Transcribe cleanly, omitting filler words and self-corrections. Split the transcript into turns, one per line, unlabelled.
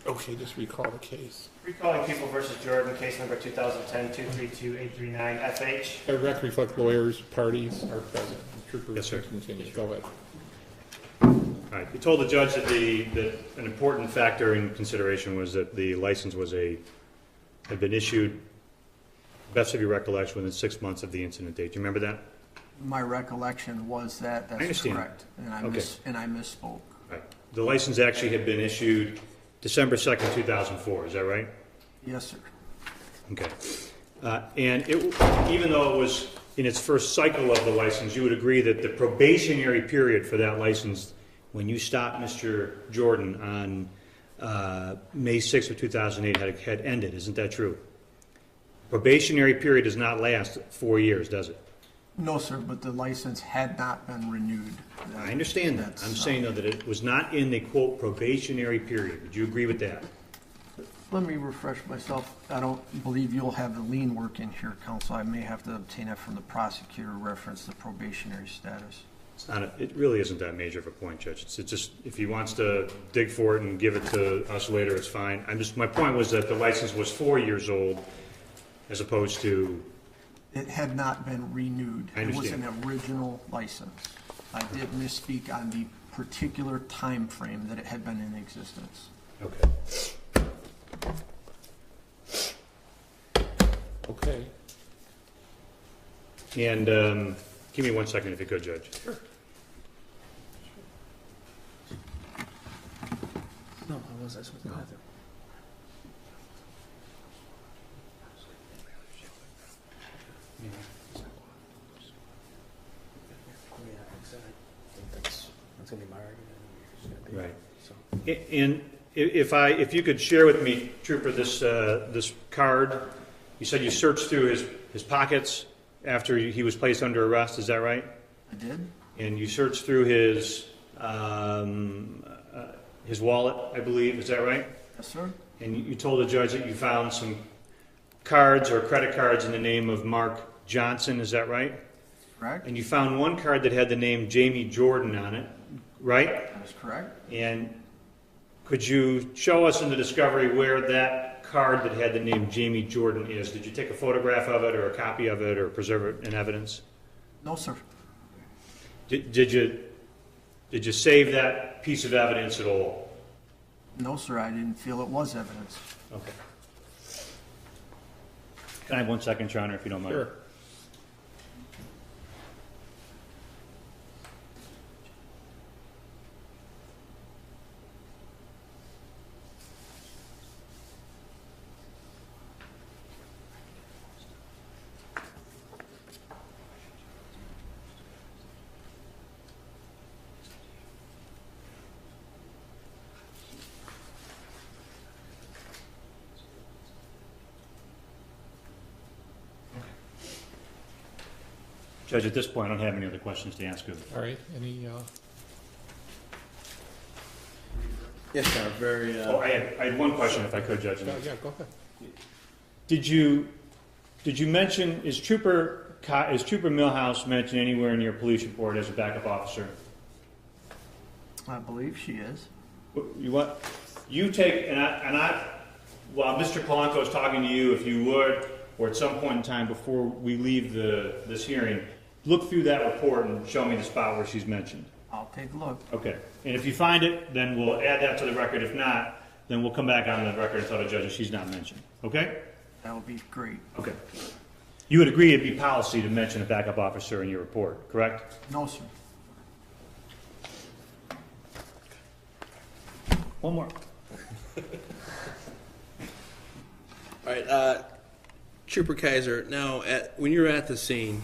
Okay, just recall the case.
Recalling People versus Jordan, case number 2010-232-839 FH.
The record reflect lawyers, parties are present. Trooper,
Yes, sir.
continue. Go ahead.
All right. You told the judge that an important factor in consideration was that the license had been issued, best of your recollection, within 6 months of the incident date. Do you remember that?
My recollection was that that's
understand.
correct, and I misspoke.
Right. The license actually had been issued December 2nd, 2004. Is that right?
Yes, sir.
Okay. And even though it was in its first cycle of the license, you would agree that the probationary period for that license, when you stopped Mr. Jordan on May 6th of 2008, had ended. Isn't that true? Probationary period does not last 4 years, does it?
No, sir, but the license had not been renewed.
I understand that. I'm saying, though, that it was not in the, quote, probationary period. Would you agree with that?
Let me refresh myself. I don't believe you'll have the lien work in here, counsel. I may have to obtain that from the prosecutor, reference the probationary status.
It really isn't that major of a point, Judge. It's just, if he wants to dig for it and give it to us later, it's fine. My point was that the license was 4 years old as opposed to...
It had not been renewed.
I understand.
It was an original license. I did misspeak on the particular time frame that it had been in existence.
Okay.
Okay.
And give me 1 second if you could, Judge.
Sure.
No, I was supposed to have it. That's going to be my argument.
Right.
So.
And if you could share with me, Trooper, this card. You said you searched through his pockets after he was placed under arrest. Is that right?
I did?
And you searched through his wallet, I believe. Is that right?
Yes, sir.
And you told the judge that you found some cards or credit cards in the name of Mark Johnson. Is that right?
Correct.
And you found one card that had the name Jamie Jordan on it, right?
That is correct.
And could you show us in the discovery where that card that had the name Jamie Jordan is? Did you take a photograph of it or a copy of it or preserve it in evidence?
No, sir.
Did you save that piece of evidence at all?
No, sir. I didn't feel it was evidence.
Okay. Can I have 1 second, Your Honor, if you don't mind?
Sure.
Judge, at this point, I don't have any other questions to ask you.
All right. Any?
Yes, sir. Very.
Oh, I had one question, if I could, Judge.
Yeah, go ahead.
Did you mention, is Trooper Millhouse mentioned anywhere in your police report as a backup officer?
I believe she is.
You take, while Mr. Polanco is talking to you, if you would, or at some point in time before we leave this hearing, look through that report and show me the spot where she's mentioned.
I'll take a look.
Okay. And if you find it, then we'll add that to the record. If not, then we'll come back on the record and tell the judge that she's not mentioned. Okay?
That would be great.
Okay. You would agree it'd be policy to mention a backup officer in your report, correct?
No, sir.
One more.
All right, Trooper Kaiser. Now, when you're at the scene,